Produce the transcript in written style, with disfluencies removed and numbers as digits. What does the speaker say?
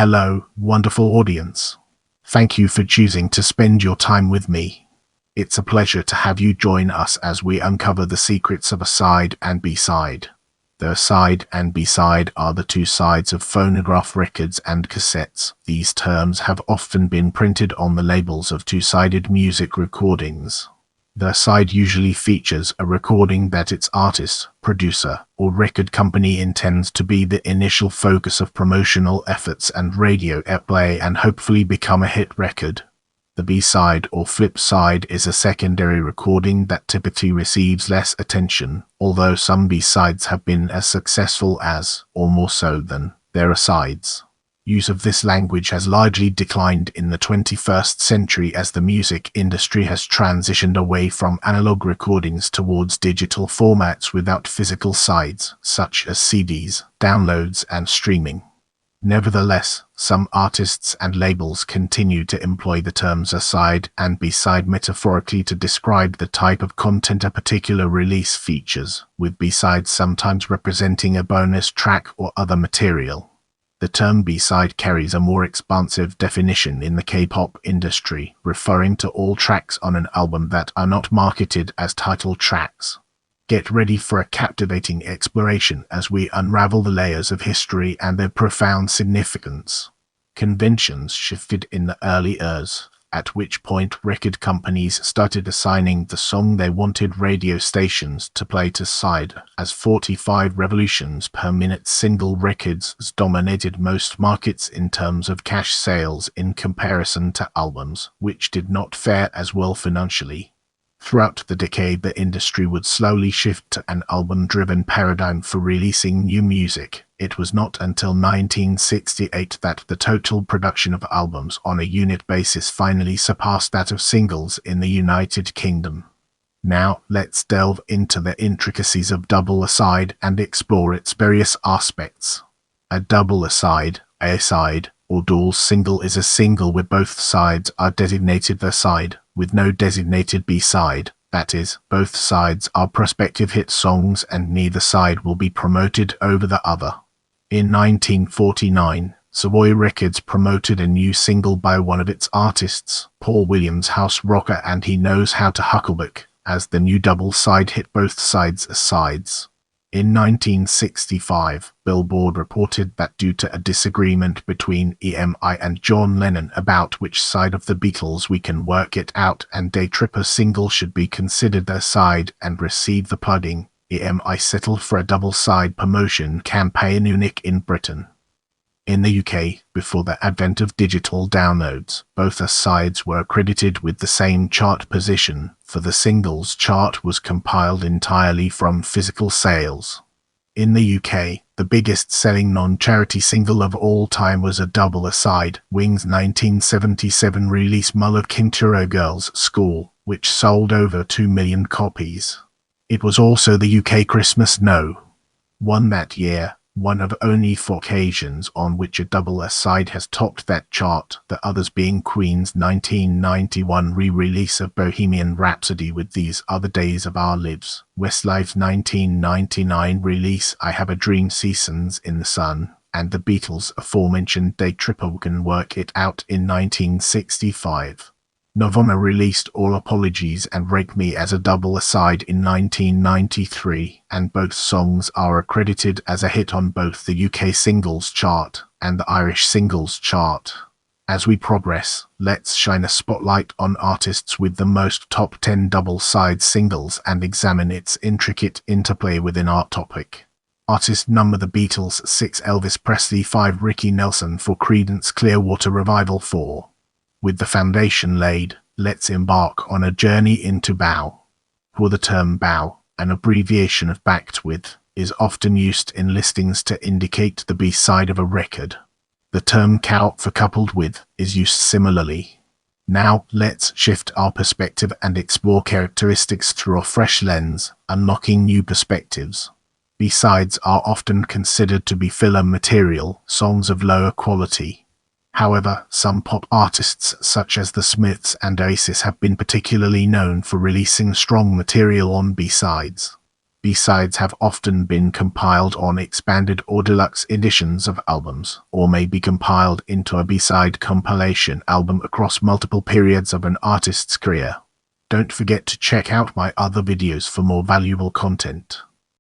Hello, wonderful audience. Thank you for choosing to spend your time with me. It's a pleasure to have you join us as we uncover the secrets of a side and B-side. The side and B-side are the two sides of phonograph records and cassettes. These terms have often been printed on the labels of two-sided music recordings. The side usually features a recording that its artist, producer, or record company intends to be the initial focus of promotional efforts and radio airplay and hopefully become a hit record. The B-side or flip side is a secondary recording that typically receives less attention, although some B-sides have been as successful as, or more so than, their A-sides. Use of this language has largely declined in the 21st century as the music industry has transitioned away from analog recordings towards digital formats without physical sides, such as CDs, downloads, and streaming. Nevertheless, some artists and labels continue to employ the terms A-side and B-side metaphorically to describe the type of content a particular release features, with B-sides sometimes representing a bonus track or other material. The term B-side carries a more expansive definition in the K-pop industry, referring to all tracks on an album that are not marketed as title tracks. Get ready for a captivating exploration as we unravel the layers of history and their profound significance. Conventions shifted in the early years, at which point record companies started assigning the song they wanted radio stations to play to side, as 45 revolutions per minute single records dominated most markets in terms of cash sales in comparison to albums, which did not fare as well financially. Throughout the decade, the industry would slowly shift to an album-driven paradigm for releasing new music. It was not until 1968 that the total production of albums on a unit basis finally surpassed that of singles in the United Kingdom. Now, let's delve into the intricacies of double A-side and explore its various aspects. A double A-side, A-side, or dual single is a single where both sides are designated A-side, with no designated B-side. That is, both sides are prospective hit songs and neither side will be promoted over the other. In 1949, Savoy Records promoted a new single by one of its artists, Paul Williams' house rocker And He Knows How to Huckleback, as the new double side hit both sides as sides. In 1965, Billboard reported that due to a disagreement between EMI and John Lennon about which side of the Beatles' We Can Work It Out and Day Tripper single should be considered their side and receive the pudding, EMI settled for a double-side promotion campaign unique in Britain. In the UK, before the advent of digital downloads, both A-sides were credited with the same chart position, for the singles chart was compiled entirely from physical sales. In the UK, the biggest-selling non-charity single of all time was a double A-side, Wings' 1977 release Muller Kinturo Girls' School, which sold over 2 million copies. It was also the UK Christmas No. 1 that year, one of only 4 occasions on which a double A-side has topped that chart, the others being Queen's 1991 re-release of Bohemian Rhapsody with These Other Days of Our Lives, Westlife's 1999 release I Have a Dream Seasons in the Sun, and the Beatles' aforementioned Day Tripper We Can Work It Out in 1965. Nirvana released All Apologies and Rake Me as a double A-side in 1993, and both songs are accredited as a hit on both the UK singles chart and the Irish singles chart. As we progress, let's shine a spotlight on artists with the most top 10 double-side singles and examine its intricate interplay within our topic. Artist number: The Beatles 6, Elvis Presley 5, Ricky Nelson 4, Creedence Clearwater Revival 4. With the foundation laid, let's embark on a journey into BOW. For the term BOW, an abbreviation of backed with, is often used in listings to indicate the B-side of a record. The term COW for coupled with is used similarly. Now, let's shift our perspective and explore characteristics through a fresh lens, unlocking new perspectives. B-sides are often considered to be filler material, songs of lower quality. However, some pop artists such as the Smiths and Oasis have been particularly known for releasing strong material on B-sides. B-sides have often been compiled on expanded or deluxe editions of albums, or may be compiled into a B-side compilation album across multiple periods of an artist's career. Don't forget to check out my other videos for more valuable content.